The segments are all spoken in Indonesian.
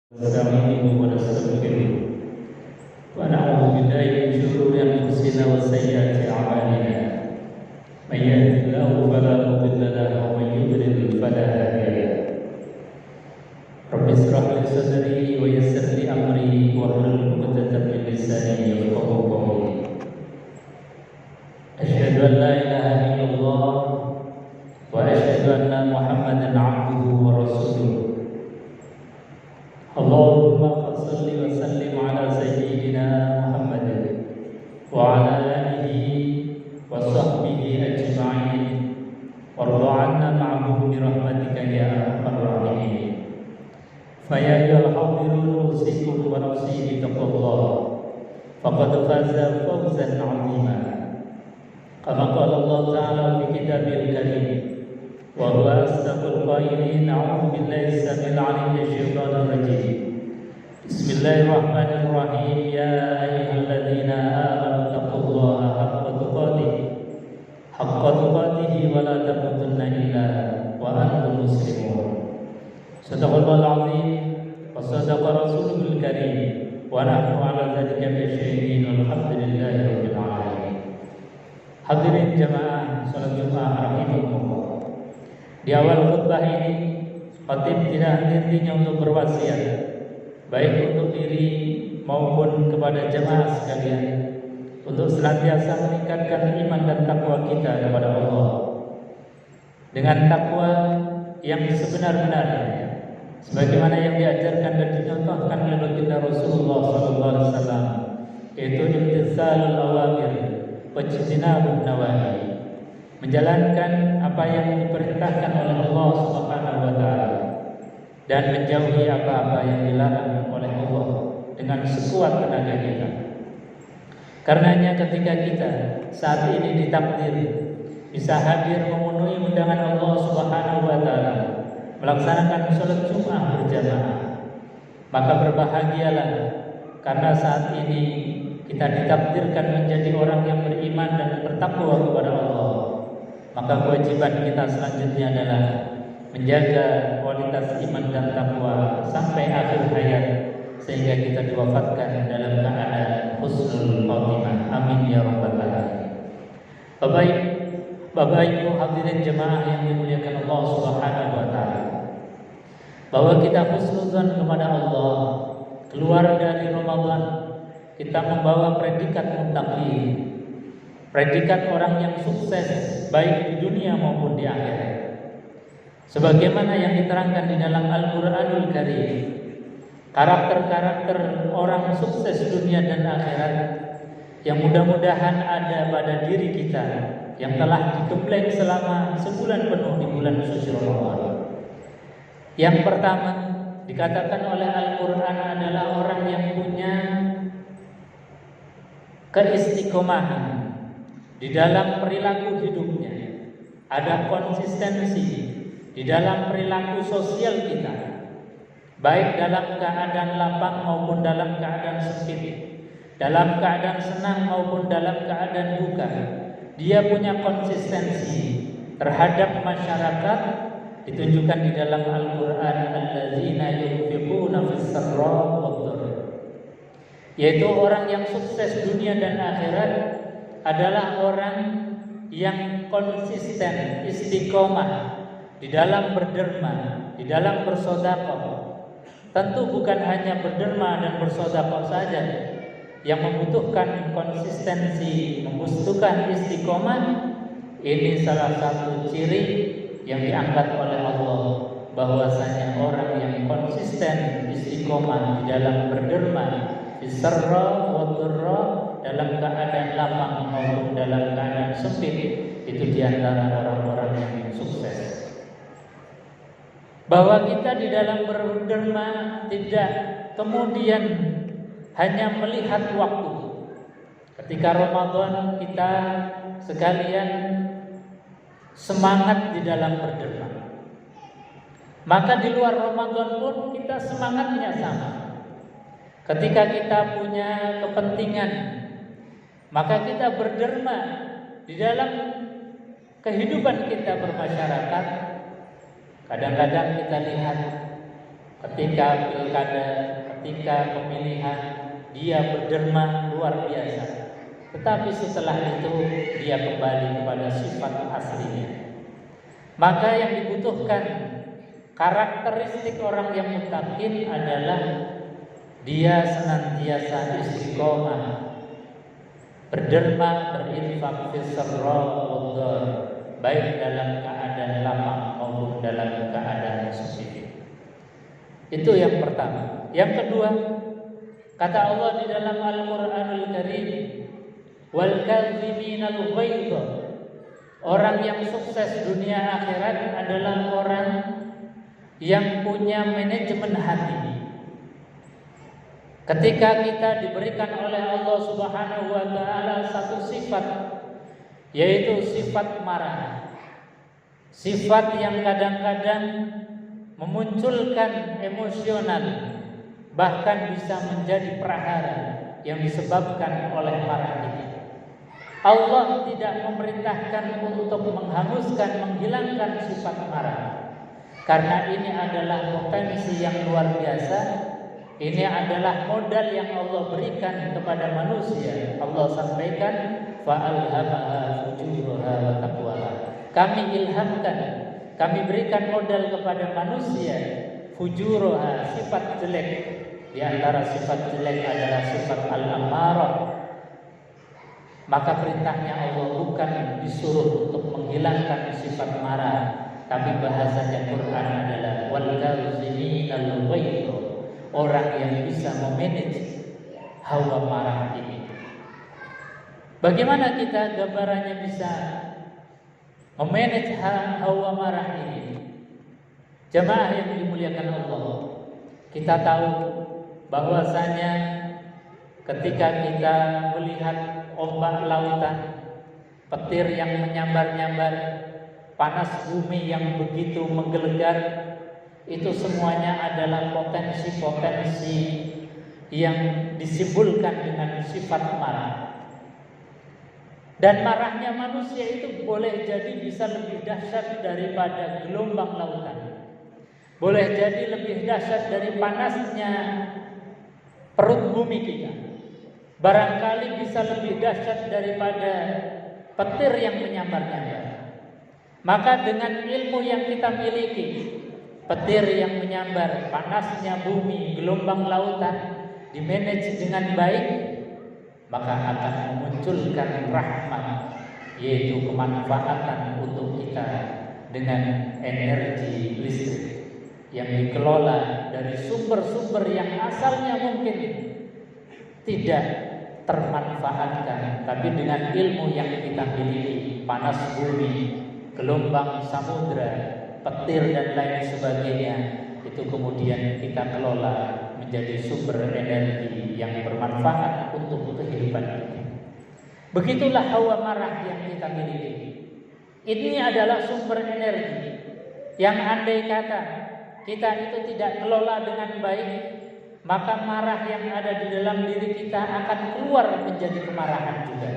نستعينه ونستغفره ونعوذ بالله من شرور انفسنا وسيئات اعمالنا من يهد الله فلا مضل له ومن يضلل فلا هادي له رب اشرح لي صدري ويسر لي امري واحلل عقدة من لساني يفقهوا قولي اشهد ان لا اله الا الله واشهد ان محمدا عبده ورسوله اللهم صل وسلم على سيدنا محمد وعلى آله وصحبه أجمعين وارض عنا معهم برحمتك يا أرحم الراحمين فيا أيها الحاضرون أوصيكم ونفسي بتقوى الله فقد فاز فوزا عظيما كما قال الله تعالى في كتابه الكريم وهو أصدق القائلين أعوذ بالله السميع العليم من الشيطان الرجيم بسم الله الرحمن الرحيم يا أيها الذين آمنوا اتقوا الله حق تقاته ولا تموتن إلا وأنتم مسلمون صدق الله العظيم وصدق رسوله الكريم ونحن على ذلك من الشاهدين والحمد لله رب العالمين. Hadirin jamaah salat Jumat rahimakumullah. Di awal khutbah ini, khatib tidak henti-hentinya untuk berwasiat, baik untuk diri maupun kepada jemaah sekalian, untuk senantiasa meningkatkan iman dan takwa kita kepada Allah dengan takwa yang sebenar-benarnya, sebagaimana yang diajarkan dan dicontohkan oleh baginda Rasulullah SAW, yaitu imtitsalul awamir wa ijtinabun nawahi, menjalankan apa yang diperintahkan oleh Allah Subhanahu wa taala dan menjauhi apa-apa yang dilarang oleh Allah dengan sekuat tenaga kita. Karenanya ketika kita saat ini ditakdir bisa hadir memenuhi undangan Allah Subhanahu wa taala melaksanakan salat Jumat berjamaah, maka berbahagialah karena saat ini kita ditakdirkan menjadi orang yang beriman dan bertakwa kepada Allah. Maka kewajiban kita selanjutnya adalah menjaga kualitas iman dan takwa sampai akhir hayat, sehingga kita diwafatkan dalam keadaan husnul khotimah. Amin ya rabbal alamin. Bapak Ibu hadirin jemaah yang dimuliakan Allah Subhanahu wa taala, bahwa kita husnuzan kepada Allah, keluar dari Ramadan kita membawa predikat muttaqin, predikat orang yang sukses baik di dunia maupun di akhirat. Sebagaimana yang diterangkan di dalam Al-Qur'anul Karim, karakter-karakter orang sukses dunia dan akhirat yang mudah-mudahan ada pada diri kita yang telah digembleng selama sebulan penuh di bulan suci Ramadan. Yang pertama dikatakan oleh Al-Qur'an adalah orang yang punya keistiqomahan di dalam perilaku hidupnya, ada konsistensi di dalam perilaku sosial kita, baik dalam keadaan lapang maupun dalam keadaan sempit, dalam keadaan senang maupun dalam keadaan duka. Dia punya konsistensi terhadap masyarakat, ditunjukkan di dalam Al-Qur'an, allazina yunfiquna fis-sarra wad-dharra, yaitu orang yang sukses dunia dan akhirat adalah orang yang konsisten, istiqomah di dalam berderma, di dalam bersedekah. Tentu bukan hanya berderma dan bersedekah saja yang membutuhkan konsistensi, membutuhkan istiqomah. Ini salah satu ciri yang diangkat oleh Allah, bahwasanya orang yang konsisten istiqomah di dalam berderma, bisarra wa dharra, dalam keadaan lapang maupun dalam keadaan sempit, itu diantara orang-orang yang sukses. Bahwa kita di dalam berderma tidak kemudian hanya melihat waktu. Ketika Ramadan kita sekalian semangat di dalam berderma, maka di luar Ramadan pun kita semangatnya sama. Ketika kita punya kepentingan, maka kita berderma di dalam kehidupan kita bermasyarakat. Kadang-kadang kita lihat ketika pilkada, ketika pemilihan, dia berderma luar biasa. Tetapi setelah itu dia kembali kepada sifat aslinya. Maka yang dibutuhkan karakteristik orang yang muttaqin adalah dia senantiasa istiqomah, berderma, berinfak fis sarra wad dhar, baik dalam keadaan lapang maupun dalam keadaan sepi. Itu yang pertama. Yang kedua, kata Allah di dalam Al-Qur'anul Karim, wal kadhiminal ghaidh. Orang yang sukses dunia akhirat adalah orang yang punya manajemen hati. Ketika kita diberikan oleh Allah Subhanahu wa taala satu sifat, yaitu sifat marah. Sifat yang kadang-kadang memunculkan emosional, bahkan bisa menjadi prahara yang disebabkan oleh marah ini. Allah tidak memerintahkan untuk menghanguskan, menghilangkan sifat marah, karena ini adalah potensi yang luar biasa. Ini adalah modal yang Allah berikan kepada manusia. Allah sampaikan, fa'alhamaha fujuraha wa taqwaha. Kami ilhamkan, kami berikan modal kepada manusia fujuraha, sifat jelek. Di antara sifat jelek adalah sifat al-ammarah. Maka perintahnya Allah bukan disuruh untuk menghilangkan sifat marah, tapi bahasanya Quran adalah wal kaziminal ghaidh, orang yang bisa memanage hawa marah ini. Bagaimana kita gambarannya bisa memanage hawa marah ini? Jamaah yang dimuliakan Allah, kita tahu bahwasanya ketika kita melihat ombak lautan, petir yang menyambar-nyambar, panas bumi yang begitu menggelegar, itu semuanya adalah potensi-potensi yang disimbolkan dengan sifat marah. Dan marahnya manusia itu boleh jadi bisa lebih dahsyat daripada gelombang lautan. Boleh jadi lebih dahsyat dari panasnya perut bumi kita. Barangkali bisa lebih dahsyat daripada petir yang menyambar-nyambar. Maka dengan ilmu yang kita miliki, petir yang menyambar, panasnya bumi, gelombang lautan dimanage dengan baik, maka akan memunculkan rahmat, yaitu kemanfaatan untuk kita dengan energi listrik yang dikelola dari sumber-sumber yang asalnya mungkin tidak termanfaatkan, tapi dengan ilmu yang kita miliki, panas bumi, gelombang samudra, petir dan lain sebagainya, itu kemudian kita kelola menjadi sumber energi yang bermanfaat untuk kehidupan kita. Begitulah hawa marah yang kita miliki. Ini adalah sumber energi yang andai kata kita itu tidak kelola dengan baik, maka marah yang ada di dalam diri kita akan keluar menjadi kemarahan juga.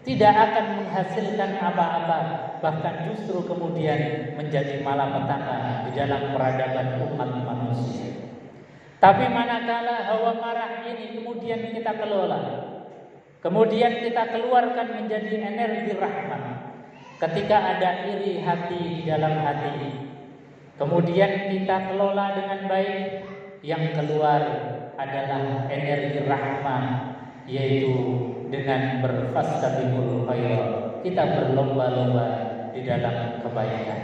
Tidak akan menghasilkan apa-apa, bahkan justru kemudian menjadi malapetaka di dalam peradaban umat manusia. Tapi manakala hawa marah ini kemudian kita kelola, kemudian kita keluarkan menjadi energi rahmat. Ketika ada iri hati di dalam hati, kemudian kita kelola dengan baik, yang keluar adalah energi rahmat, yaitu dengan berfastabiqul khairat, kita berlomba-lomba di dalam kebaikan.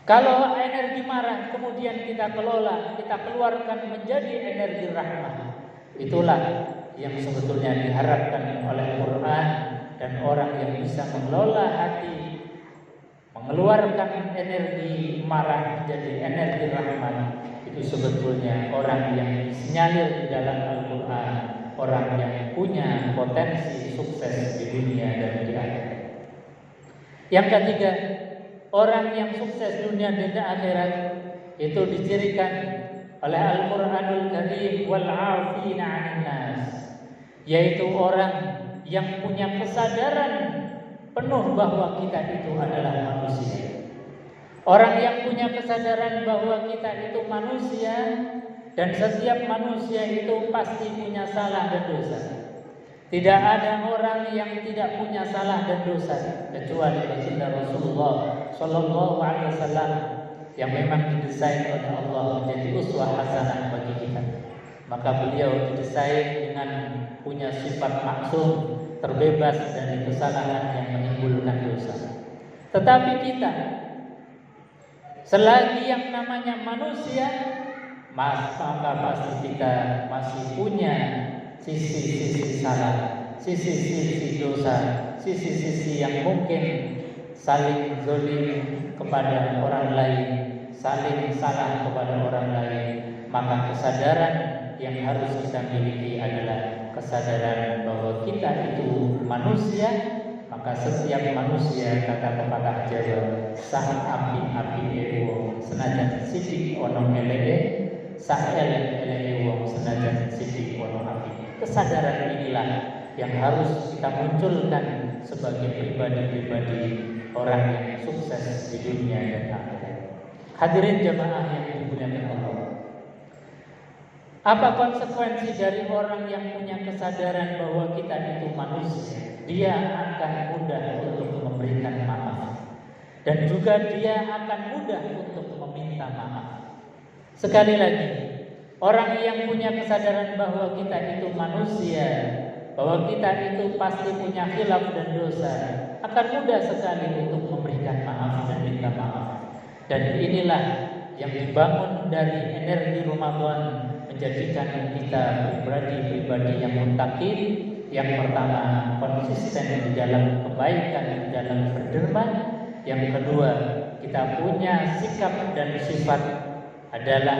Kalau energi marah kemudian kita kelola, kita keluarkan menjadi energi rahmat, itulah yang sebetulnya diharapkan oleh Quran. Dan orang yang bisa mengelola hati, mengeluarkan energi marah menjadi energi rahmat, itu sebetulnya orang yang disinyalir di dalam Al-Quran, orang yang punya potensi sukses di dunia dan di akhirat. Yang ketiga, orang yang sukses dunia dan akhirat itu dicirikan oleh Al-Quranul Karim wal 'afina 'anil nas, yaitu orang yang punya kesadaran penuh bahwa kita itu adalah manusia. Orang yang punya kesadaran bahwa kita itu manusia dan setiap manusia itu pasti punya salah dan dosa. Tidak ada orang yang tidak punya salah dan dosa kecuali baginda Rasulullah Shallallahu Alaihi Wasallam yang memang didesain oleh Allah menjadi uswah hasanah bagi kita. Maka beliau didesain dengan punya sifat maksum, terbebas dari kesalahan yang menimbulkan dosa. Tetapi kita, selagi yang namanya manusia, maka pasti kita masih punya sisi-sisi salah, sisi-sisi dosa, sisi-sisi yang mungkin saling zalim kepada orang lain, saling salah kepada orang lain. Maka kesadaran yang harus kita miliki adalah kesadaran bahwa kita itu manusia. Maka setiap manusia, kata pepatah Jawa, sah api ewo senajan sithik ana eleke, sah elek wong senajan sithik ana api. Kesadaran inilah yang harus kita munculkan sebagai pribadi-pribadi orang yang sukses di dunia dan akhirat. Hadirin jamaah yang dimuliakan Allah. Apa konsekuensi dari orang yang punya kesadaran bahwa kita itu manusia? Dia akan mudah untuk memberikan maaf, dan juga dia akan mudah untuk meminta maaf. Sekali lagi, orang yang punya kesadaran bahwa kita itu manusia, bahwa kita itu pasti punya khilaf dan dosa, akan mudah sekali untuk memberikan maaf dan minta maaf. Dan inilah yang dibangun dari energi Ramadan, menjadikan kita pribadi-pribadi yang muttaqin. Yang pertama, konsisten di dalam kebaikan, di dalam berderma. Yang kedua, kita punya sikap dan sifat adalah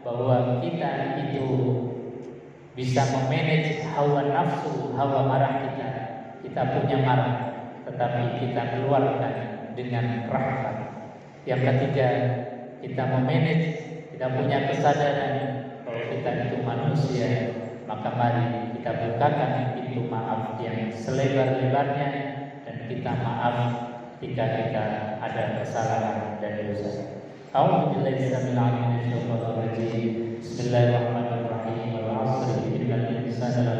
bahwa kita itu bisa memanage hawa nafsu, hawa marah kita. Kita punya marah, tetapi kita keluarkan dengan rahmat. Yang ketiga, kita memanage, kita punya kesadaran bahwa kita itu manusia. Maka mari kita bukakan pintu maaf yang selebar-lebarnya, dan kita maaf jika kita ada kesalahan dan dosa. A'udzubillahi minasyaitonir rajim. Bismillahirrahmanirrahim. Wal 'asri innal insana